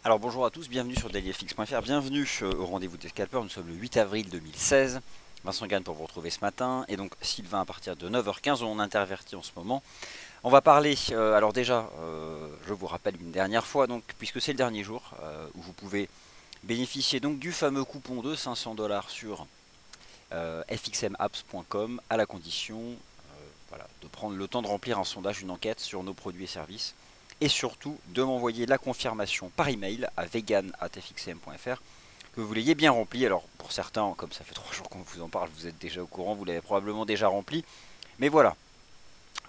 Alors bonjour à tous, bienvenue sur dailyfx.fr, bienvenue au rendez-vous des scalpers, nous sommes le 8 avril 2016. Vincent Gagne pour vous retrouver ce matin, et donc Sylvain à partir de 9h15, on intervertit en ce moment. On va parler, alors déjà, je vous rappelle une dernière fois, donc puisque c'est le dernier jour, où vous pouvez bénéficier donc du fameux coupon de 500 dollars sur fxmapps.com, à la condition voilà, de prendre le temps de remplir un sondage, une enquête sur nos produits et services, et surtout de m'envoyer la confirmation par email à vegan@fxm.fr que vous l'ayez bien rempli. Alors pour certains, comme ça fait 3 jours qu'on vous en parle, vous êtes déjà au courant, vous l'avez probablement déjà rempli. Mais voilà,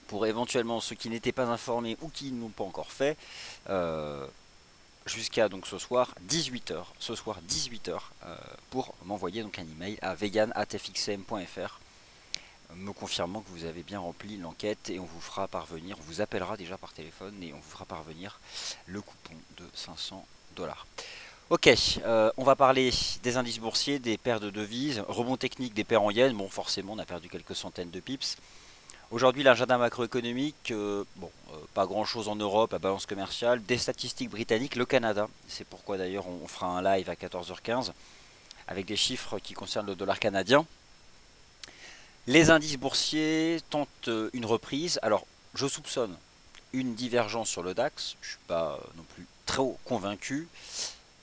pour éventuellement ceux qui n'étaient pas informés ou qui ne l'ont pas encore fait, euh, jusqu'à donc ce soir 18h, pour m'envoyer donc un email à vegan@fxm.fr me confirmant que vous avez bien rempli l'enquête, et on vous fera parvenir, on vous appellera déjà par téléphone et on vous fera parvenir le coupon de 500 dollars. Ok, on va parler des indices boursiers, des paires de devises, rebond technique des paires en yens. Bon, forcément, on a perdu quelques centaines de pips. Aujourd'hui, l'agenda macroéconomique, pas grand chose en Europe, à balance commerciale, des statistiques britanniques, le Canada. C'est pourquoi d'ailleurs on fera un live à 14h15 avec des chiffres qui concernent le dollar canadien. Les indices boursiers tentent une reprise. Alors, je soupçonne une divergence sur le DAX. Je ne suis pas non plus trop convaincu.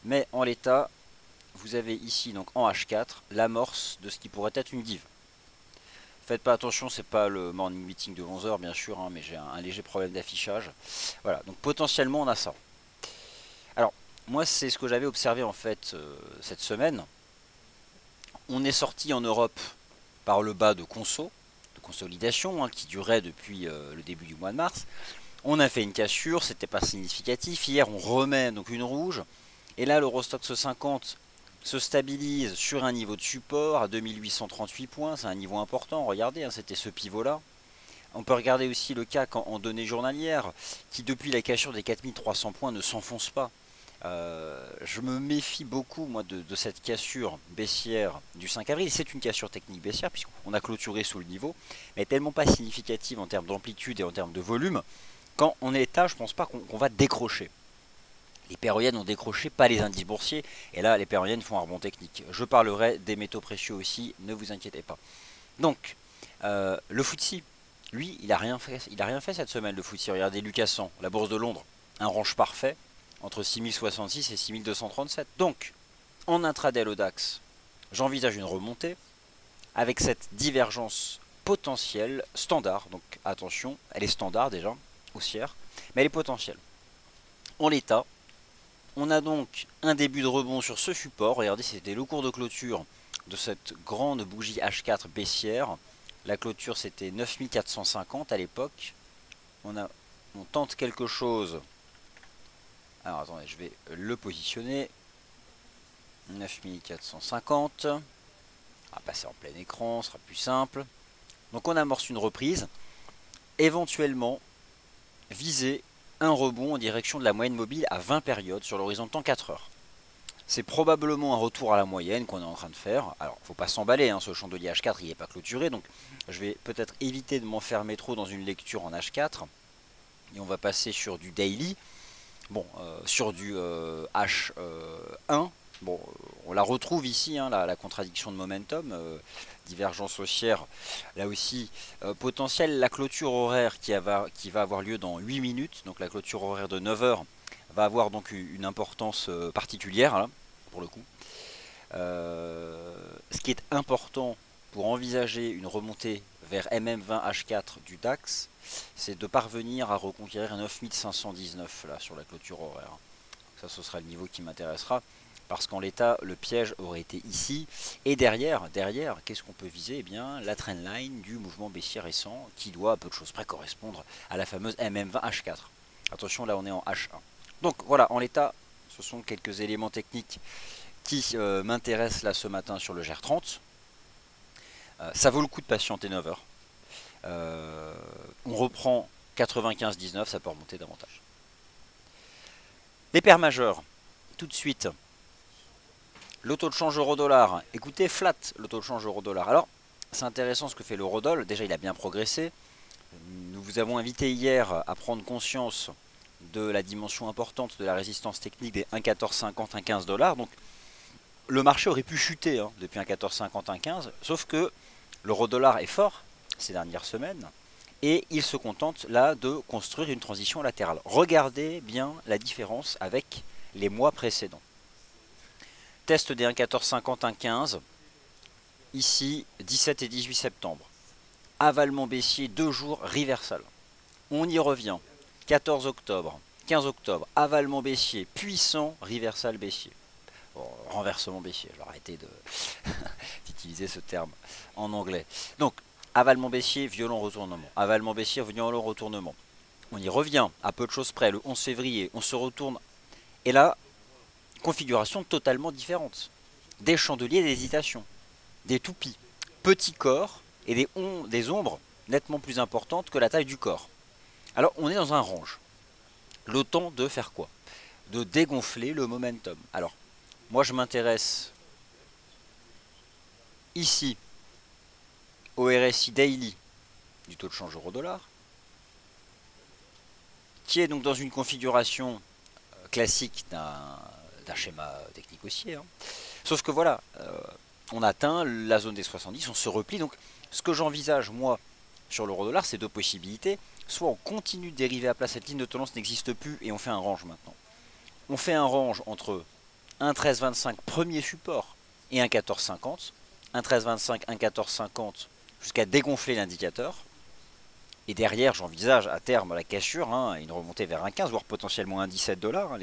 Mais en l'état, vous avez ici donc en H4 l'amorce de ce qui pourrait être une div. Faites pas attention, c'est pas le morning meeting de 11h bien sûr, hein, mais j'ai un léger problème d'affichage. Voilà, donc potentiellement on a ça. Alors, moi c'est ce que j'avais observé en fait cette semaine. On est sorti en Europe par le bas de consolidation, hein, qui durait depuis le début du mois de mars. On a fait une cassure, c'était pas significatif. Hier, on remet donc une rouge. Et là, l'Eurostoxx 50 se stabilise sur un niveau de support à 2838 points. C'est un niveau important. Regardez, hein, c'était ce pivot-là. On peut regarder aussi le CAC en données journalières, qui depuis la cassure des 4300 points ne s'enfonce pas. Je me méfie beaucoup moi de cette cassure baissière du 5 avril. C'est une cassure technique baissière puisqu'on a clôturé sous le niveau, mais tellement pas significative en termes d'amplitude et en termes de volume. Quand on est là, je pense pas qu'on va décrocher. Les paires ont décroché, pas les indices boursiers, et là les paires font un rebond technique. Je parlerai des métaux précieux aussi, ne vous inquiétez pas. Donc, le FTSE, lui, il a rien fait cette semaine, le FTSE. Regardez Lucassan, la bourse de Londres, un range parfait entre 6066 et 6237. Donc, en intraday le DAX, j'envisage une remontée avec cette divergence potentielle standard. Donc attention, elle est standard déjà, haussière, mais elle est potentielle. En l'état, on a donc un début de rebond sur ce support. Regardez, c'était le cours de clôture de cette grande bougie H4 baissière. La clôture c'était 9450 à l'époque. On tente quelque chose. Alors attendez, je vais le positionner. 9450. On va passer en plein écran, ce sera plus simple. Donc on amorce une reprise. Éventuellement, viser un rebond en direction de la moyenne mobile à 20 périodes sur l'horizon de temps 4 heures. C'est probablement un retour à la moyenne qu'on est en train de faire. Alors, faut pas s'emballer, hein, ce chandelier H4 il n'est pas clôturé, donc je vais peut-être éviter de m'enfermer trop dans une lecture en H4. Et on va passer sur du daily, bon, sur du H1. Bon, on la retrouve ici, hein, la contradiction de momentum, divergence haussière, là aussi potentielle. La clôture horaire qui va avoir lieu dans 8 minutes, donc la clôture horaire de 9 heures, va avoir donc une importance particulière, là, pour le coup. Ce qui est important pour envisager une remontée vers MM20H4 du DAX, c'est de parvenir à reconquérir 9519 là sur la clôture horaire. Ça, ce sera le niveau qui m'intéressera, parce qu'en l'état, le piège aurait été ici. Et derrière, qu'est-ce qu'on peut viser? Eh bien, la trendline du mouvement baissier récent, qui doit à peu de choses près correspondre à la fameuse MM20H4. Attention, là on est en H1. Donc voilà, en l'état, ce sont quelques éléments techniques qui m'intéressent là ce matin sur le GR30. Ça vaut le coup de patienter 9 heures. On reprend 95,19, ça peut remonter davantage. Les paires majeures, tout de suite. Le taux de change euro-dollar, écoutez, flat le taux de change euro-dollar. Alors, c'est intéressant ce que fait l'euro-dollar. Déjà, il a bien progressé. Nous vous avons invité hier à prendre conscience de la dimension importante de la résistance technique des 1,1450, 1,15 $. Donc le marché aurait pu chuter depuis 1,1450, 1,15, sauf que l'euro-dollar est fort ces dernières semaines et il se contente là de construire une transition latérale. Regardez bien la différence avec les mois précédents. Test des 1,1450, 1,15, ici 17 et 18 septembre. Avalement baissier, 2 jours, reversal. On y revient. 14 octobre, 15 octobre, avalement baissier, puissant, reversal baissier. Bon, renversement baissier, je vais arrêter d'utiliser ce terme en anglais. Donc, avalement baissier, violent retournement. Avalement baissier, violent retournement. On y revient, à peu de choses près, le 11 février, on se retourne. Et là, configuration totalement différente. Des chandeliers d'hésitation, des toupies, petits corps et des ombres nettement plus importantes que la taille du corps. Alors, on est dans un range. Le temps de faire quoi? De dégonfler le momentum. Alors, moi je m'intéresse ici au RSI Daily du taux de change euro-dollar, qui est donc dans une configuration classique d'un schéma technique haussier. Sauf que voilà, on atteint la zone des 70, on se replie. Donc ce que j'envisage moi sur l'euro-dollar, c'est deux possibilités. Soit on continue de dériver à plat, cette ligne de tendance n'existe plus et on fait un range maintenant. On fait un range entre 1,1325 premier support et 1,1450. 1,1325, 1,1450 jusqu'à dégonfler l'indicateur. Et derrière, j'envisage à terme la cassure, une remontée vers 1,15, voire potentiellement 1,17 $,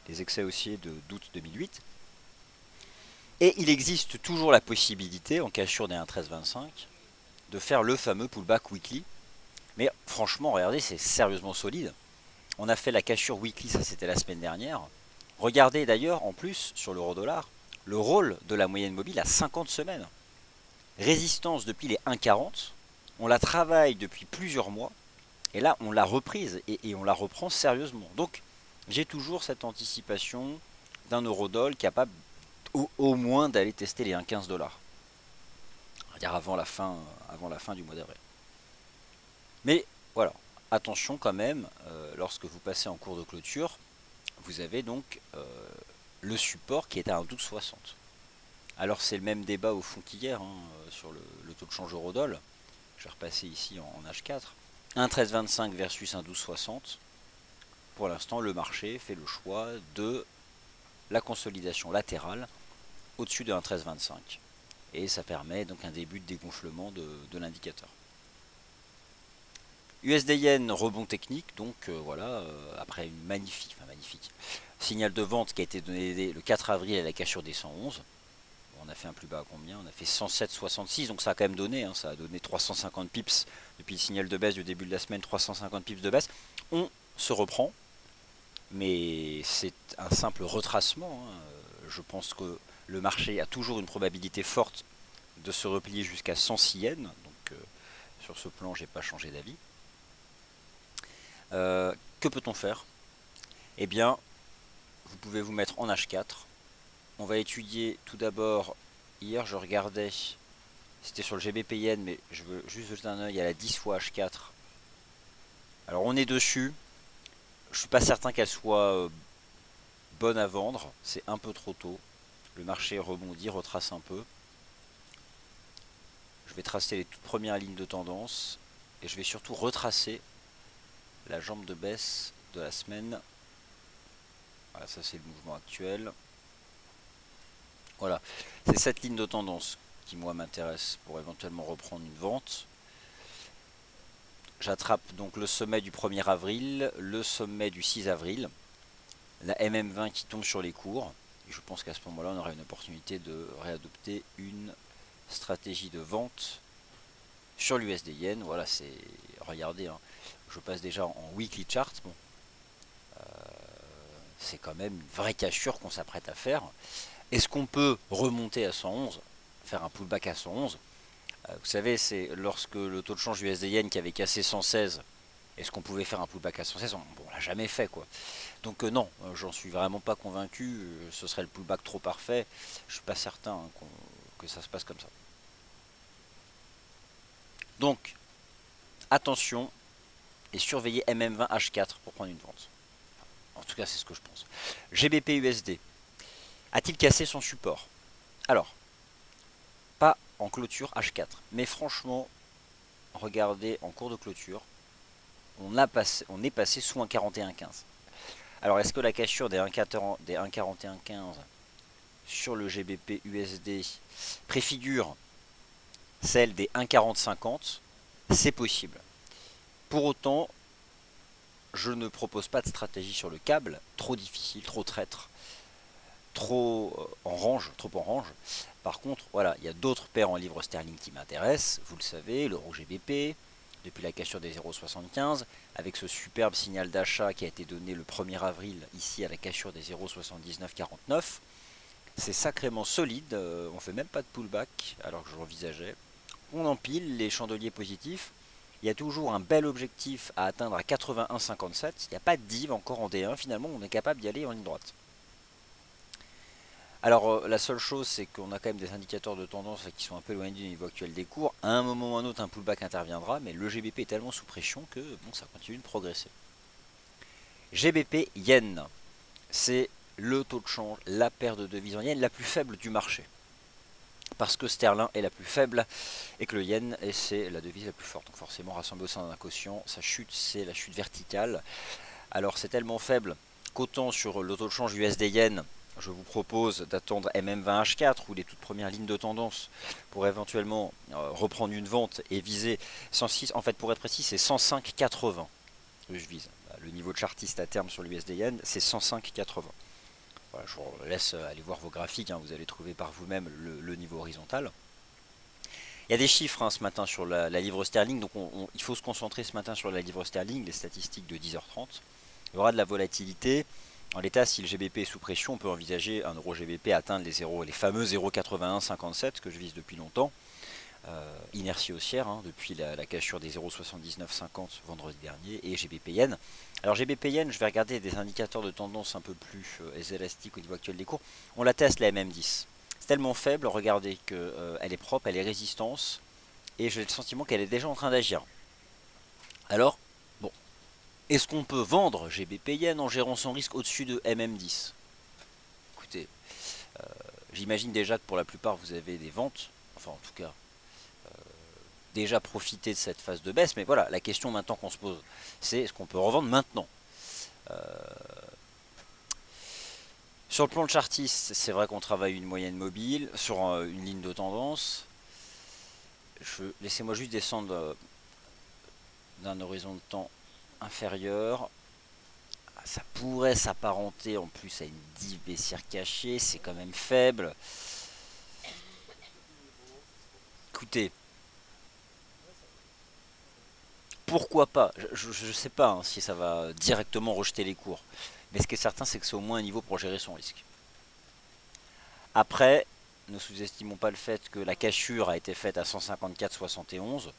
les excès haussiers d'août 2008. Et il existe toujours la possibilité, en cassure des 1,1325, de faire le fameux pullback weekly. Mais franchement, regardez, c'est sérieusement solide. On a fait la cassure weekly, ça c'était la semaine dernière. Regardez d'ailleurs, en plus, sur l'euro-dollar, le rôle de la moyenne mobile à 50 semaines. Résistance depuis les 1,40. On la travaille depuis plusieurs mois. Et là, on l'a reprise et on la reprend sérieusement. Donc, j'ai toujours cette anticipation d'un euro-dollar capable au moins d'aller tester les 1,15 $. C'est-à-dire avant la fin du mois d'avril. Mais voilà, attention quand même, lorsque vous passez en cours de clôture, vous avez donc le support qui est à 1,1260. Alors c'est le même débat au fond qu'hier sur le taux de change euro-dollar. Je vais repasser ici en H4. 1,1325 versus 1,1260. Pour l'instant, le marché fait le choix de la consolidation latérale au-dessus de 1,1325. Et ça permet donc un début de dégonflement de l'indicateur. USD Yen rebond technique, donc voilà, après une magnifique signal de vente qui a été donné le 4 avril à la cassure des 111. On a fait un plus bas à combien? On a fait 107,66, donc ça a quand même donné, ça a donné 350 pips depuis le signal de baisse du début de la semaine, 350 pips de baisse. On se reprend, mais c'est un simple retracement. Je pense que le marché a toujours une probabilité forte de se replier jusqu'à 106 yens, donc sur ce plan, j'ai pas changé d'avis. Que peut-on faire? Eh bien, vous pouvez vous mettre en H4. On va étudier tout d'abord, hier je regardais, c'était sur le GBP Yen, mais je veux juste jeter un oeil à la 10 fois H4. Alors on est dessus, je suis pas certain qu'elle soit bonne à vendre, c'est un peu trop tôt. Le marché rebondit, retrace un peu. Je vais tracer les toutes premières lignes de tendance et je vais surtout retracer la jambe de baisse de la semaine. Voilà, ça c'est le mouvement actuel. Voilà, c'est cette ligne de tendance qui moi m'intéresse pour éventuellement reprendre une vente. J'attrape donc le sommet du 1er avril, le sommet du 6 avril, la MM20 qui tombe sur les cours. Et je pense qu'à ce moment-là, on aura une opportunité de réadopter une stratégie de vente sur l'USD Yen. Voilà, c'est, regardez, je passe déjà en weekly chart. Bon, c'est quand même une vraie cassure qu'on s'apprête à faire. Est-ce qu'on peut remonter à 111, faire un pullback à 111? Vous savez, c'est lorsque le taux de change USD Yen qui avait cassé 116, est-ce qu'on pouvait faire un pullback à 116? Bon, on l'a jamais fait, quoi. Donc non, j'en suis vraiment pas convaincu. Ce serait le pullback trop parfait. Je suis pas certain que ça se passe comme ça. Donc, attention, et surveiller MM20H4 pour prendre une vente. En tout cas, c'est ce que je pense. GBP USD a-t-il cassé son support? Alors, pas en clôture H4, mais franchement, regardez en cours de clôture, on est passé sous 1,4115. Alors, est-ce que la cassure des 1,4115 sur le GBP USD préfigure celle des 1,4050? C'est possible. Pour autant, je ne propose pas de stratégie sur le câble, trop difficile, trop traître, trop en range. Par contre, voilà, il y a d'autres paires en livres sterling qui m'intéressent, vous le savez, l'euro GBP, depuis la cassure des 0,75, avec ce superbe signal d'achat qui a été donné le 1er avril, ici à la cassure des 0,7949. C'est sacrément solide, on fait même pas de pullback, alors que je l'envisageais. On empile les chandeliers positifs. Il y a toujours un bel objectif à atteindre à 81,57. Il n'y a pas de div encore en D1. Finalement, on est capable d'y aller en ligne droite. Alors, la seule chose, c'est qu'on a quand même des indicateurs de tendance qui sont un peu éloignés du niveau actuel des cours. À un moment ou à un autre, un pullback interviendra, mais le GBP est tellement sous pression que bon, ça continue de progresser. GBP Yen, c'est le taux de change, la paire de devises en Yen la plus faible du marché. Parce que sterling est la plus faible et que le yen c'est la devise la plus forte. Donc forcément rassemblé au sein d'un quotient, sa chute c'est la chute verticale. Alors c'est tellement faible qu'autant sur le taux de change USD yen, je vous propose d'attendre MM20H4 ou les toutes premières lignes de tendance pour éventuellement reprendre une vente et viser 106. En fait pour être précis c'est 105,80 que je vise. Le niveau de chartiste à terme sur l'USD yen c'est 105,80. Voilà, je vous laisse aller voir vos graphiques, hein, vous allez trouver par vous-même le niveau horizontal. Il y a des chiffres hein, ce matin sur la livre sterling, donc il faut se concentrer ce matin sur la livre sterling, les statistiques de 10h30. Il y aura de la volatilité. En l'état, si le GBP est sous pression, on peut envisager un euro GBP atteindre les fameux 0,8157 que je vise depuis longtemps. Inertie haussière hein, depuis la cassure des 0,7950 vendredi dernier et GBP Yen. Alors GBP Yen, je vais regarder des indicateurs de tendance un peu plus élastiques au niveau actuel des cours. On la teste la MM10. C'est tellement faible, regardez qu'elle est propre, elle est résistance et j'ai le sentiment qu'elle est déjà en train d'agir. Alors, bon, est-ce qu'on peut vendre GBP Yen en gérant son risque au-dessus de MM10? Écoutez, j'imagine déjà que pour la plupart vous avez des ventes, enfin en tout cas déjà profité de cette phase de baisse, mais voilà, la question maintenant qu'on se pose, c'est est-ce qu'on peut revendre maintenant? Sur le plan de chartiste, c'est vrai qu'on travaille une moyenne mobile, sur une ligne de tendance. Laissez-moi juste descendre d'un horizon de temps inférieur. Ça pourrait s'apparenter en plus à une div baissière cachée, c'est quand même faible. Écoutez, pourquoi pas? Je ne sais pas hein, si ça va directement rejeter les cours. Mais ce qui est certain, c'est que c'est au moins un niveau pour gérer son risque. Après, ne sous-estimons pas le fait que la cassure a été faite à 154,71.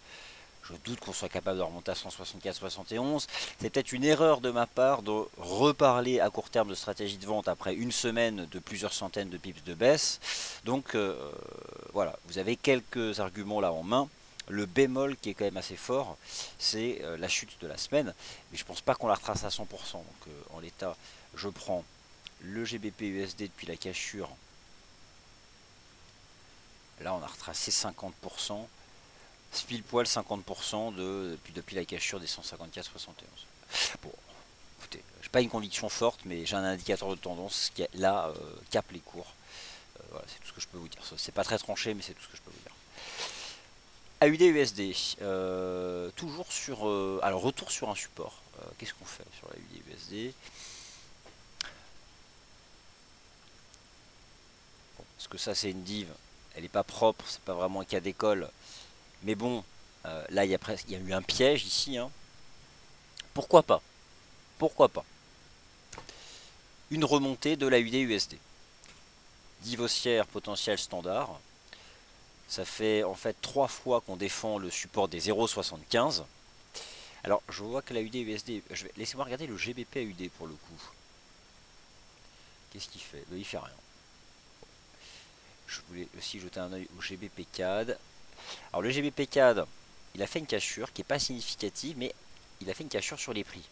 Je doute qu'on soit capable de remonter à 164,71. C'est peut-être une erreur de ma part de reparler à court terme de stratégie de vente après une semaine de plusieurs centaines de pips de baisse. Donc voilà, vous avez quelques arguments là en main. Le bémol qui est quand même assez fort, c'est la chute de la semaine. Mais je ne pense pas qu'on la retrace à 100%. Donc en l'état, je prends le GBP USD depuis la cassure. Là, on a retracé 50%. Pile poil 50% depuis la cassure des 154,71. Bon, écoutez, j'ai pas une conviction forte, mais j'ai un indicateur de tendance qui là capte les cours. Voilà, c'est tout ce que je peux vous dire. C'est pas très tranché, mais c'est tout ce que je peux vous dire. AUD USD, toujours sur, alors retour sur un support. Qu'est-ce qu'on fait sur l'AUD USD? Bon, parce que ça c'est une div, elle n'est pas propre, c'est pas vraiment un cas d'école. Mais bon, là il y a eu un piège ici. Hein. Pourquoi pas? Pourquoi pas? Une remontée de la UD USD. Div haussière potentiel standard. Ça fait en fait 3 fois qu'on défend le support des 0,75. Alors je vois que la UD USD, laissez-moi regarder le GBP AUD pour le coup. Qu'est-ce qu'il fait? Il fait rien. Je voulais aussi jeter un oeil au GBP CAD. Alors le GBP CAD, il a fait une cassure qui n'est pas significative, mais il a fait une cassure sur les prix.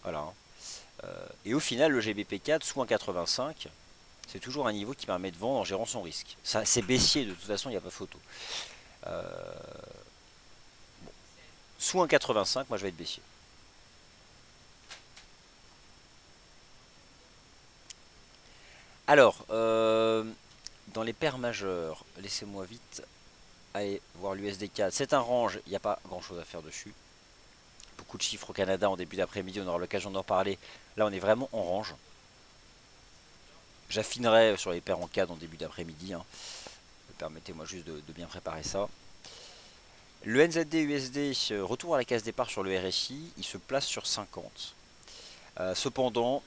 Voilà. Hein. Et au final, le GBP4 sous 1,85, c'est toujours un niveau qui permet de vendre en gérant son risque. Ça, c'est baissier, de toute façon, il n'y a pas photo. Euh, Sous 1,85, moi je vais être baissier. Alors, dans les paires majeures, laissez-moi vite aller voir l'USD4. C'est un range, il n'y a pas grand chose à faire dessus. Beaucoup de chiffres au Canada en début d'après-midi, on aura l'occasion d'en parler. Là, on est vraiment en range. J'affinerai sur les paires en CAD en début d'après-midi. Hein. Permettez-moi juste de bien préparer ça. Le NZD-USD retour à la case départ sur le RSI, il se place sur 50. Cependant,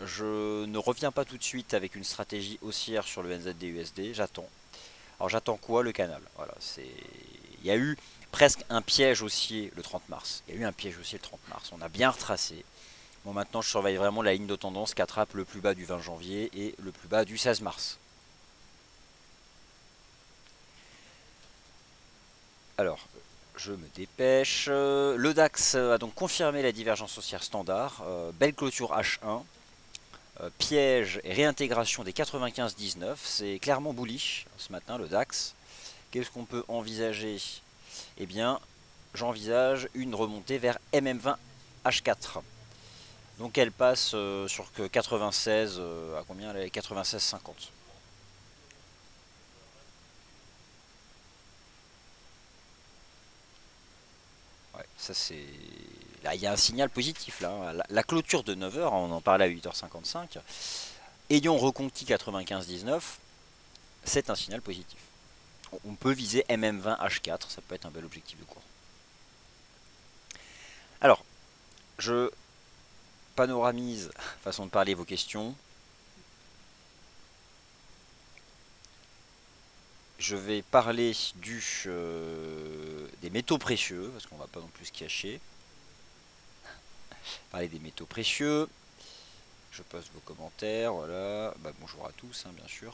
je ne reviens pas tout de suite avec une stratégie haussière sur le NZD-USD, j'attends. Alors j'attends quoi? Le canal. Voilà, il y a eu presque un piège haussier le 30 mars. Il y a eu un piège haussier le 30 mars. On a bien retracé. Bon, maintenant je surveille vraiment la ligne de tendance qui attrape le plus bas du 20 janvier et le plus bas du 16 mars. Alors, je me dépêche. Le DAX a donc confirmé la divergence haussière standard. Belle clôture H1. Piège et réintégration des 95-19. C'est clairement bullish ce matin, le DAX. Qu'est-ce qu'on peut envisager? Eh bien, j'envisage une remontée vers MM20 H4. Donc elle passe sur 96, à combien elle est? 96,50. Ouais, ça c'est... Là, il y a un signal positif là. Hein. La clôture de 9 heures, on en parlait à 8h55, ayant reconquis 95,19, c'est un signal positif. On peut viser MM20 H4, ça peut être un bel objectif de cours. Alors, je panoramise, façon de parler, vos questions. Je vais parler des métaux précieux, parce qu'on va pas non plus se cacher. Parler des métaux précieux. Je poste vos commentaires, voilà. Bah, bonjour à tous, hein, bien sûr.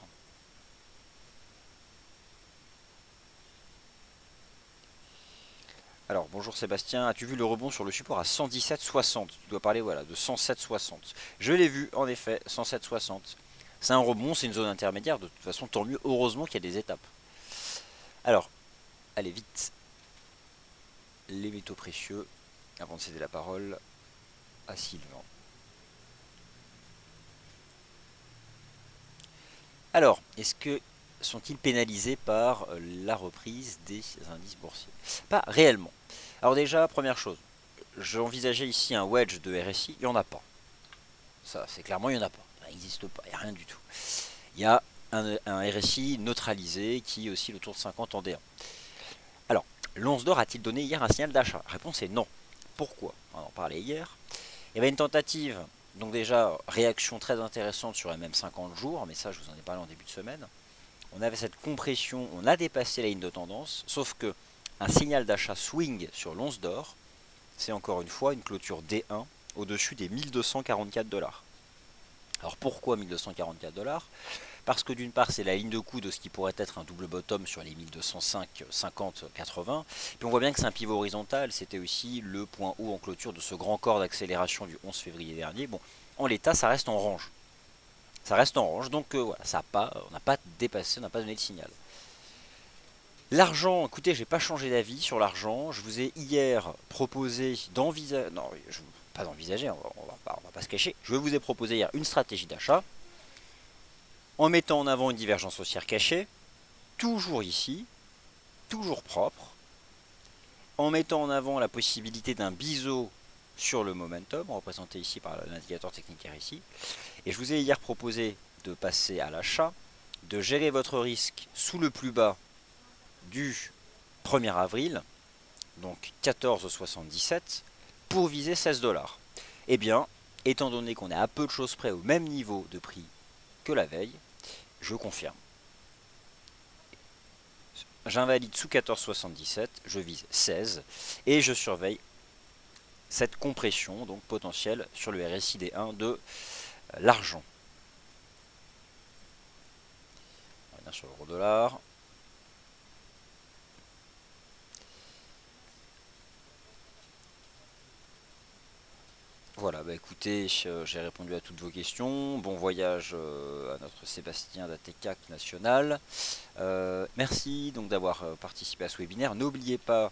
Alors, bonjour Sébastien, as-tu vu le rebond sur le support à 117,60? Tu dois parler voilà, de 107,60. Je l'ai vu, en effet, 107,60. C'est un rebond, c'est une zone intermédiaire, de toute façon, tant mieux, heureusement qu'il y a des étapes. Alors, allez vite. Les métaux précieux, avant de céder la parole à Sylvain. Alors, est-ce que sont-ils pénalisés par la reprise des indices boursiers? Pas réellement. Alors déjà, première chose, j'envisageais ici un wedge de RSI, il n'y en a pas. Ça, c'est clairement, il n'y en a pas. Ça n'existe pas, il n'y a rien du tout. Il y a un RSI neutralisé qui oscille autour de 50 en D1. Alors, l'once d'or a-t-il donné hier un signal d'achat? La réponse est non. Pourquoi? On en parlait hier. Il y avait une tentative, donc déjà, réaction très intéressante sur MM 50 jours, mais ça, je vous en ai parlé en début de semaine. On avait cette compression, on a dépassé la ligne de tendance, sauf que un signal d'achat swing sur l'once d'or, c'est encore une fois une clôture D1 au-dessus des 1244 $. Alors pourquoi 1244 $? Parce que d'une part c'est la ligne de coup de ce qui pourrait être un double bottom sur les 1205, 50, 80. Puis on voit bien que c'est un pivot horizontal, c'était aussi le point haut en clôture de ce grand corps d'accélération du 11 février dernier. Bon, en l'état ça reste en range. Ça reste en range, donc voilà, on n'a pas dépassé, on n'a pas donné de signal. L'argent, écoutez, j'ai pas changé d'avis sur l'argent. Je vous ai hier proposé d'envisager, non, pas d'envisager, on va pas se cacher. Je vous ai proposé hier une stratégie d'achat en mettant en avant une divergence haussière cachée, toujours ici, toujours propre, en mettant en avant la possibilité d'un biseau sur le momentum, représenté ici par l'indicateur technique RSI. Et je vous ai hier proposé de passer à l'achat, de gérer votre risque sous le plus bas du 1er avril, donc 14,77, pour viser 16 $. Eh bien, étant donné qu'on est à peu de choses près au même niveau de prix que la veille, je confirme. J'invalide sous 14,77, je vise 16 et je surveille cette compression donc potentielle sur le RSI D1 de l'argent. On revient sur l'euro dollar. Voilà, bah écoutez, j'ai répondu à toutes vos questions. Bon voyage à notre Sébastien d'ATCAC National. Merci donc d'avoir participé à ce webinaire. N'oubliez pas,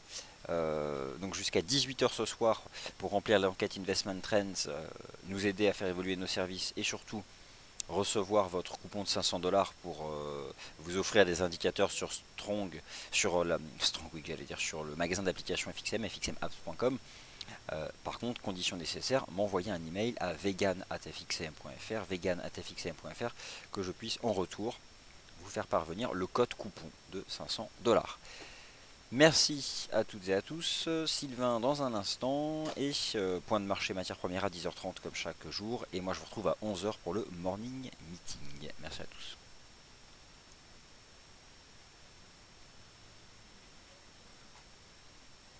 donc jusqu'à 18 h ce soir, pour remplir l'enquête Investment Trends, nous aider à faire évoluer nos services et surtout recevoir votre coupon de 500 $ pour vous offrir des indicateurs sur Strong, sur la Strong, oui, j'allais dire sur le magasin d'applications FXM, fxmapps.com. Par contre, condition nécessaire, m'envoyer un email à vegan@fxm.fr, que je puisse en retour vous faire parvenir le code coupon de 500 $. Merci à toutes et à tous. Sylvain dans un instant et point de marché matières premières à 10 h 30 comme chaque jour. Et moi je vous retrouve à 11 h pour le morning meeting. Merci à tous.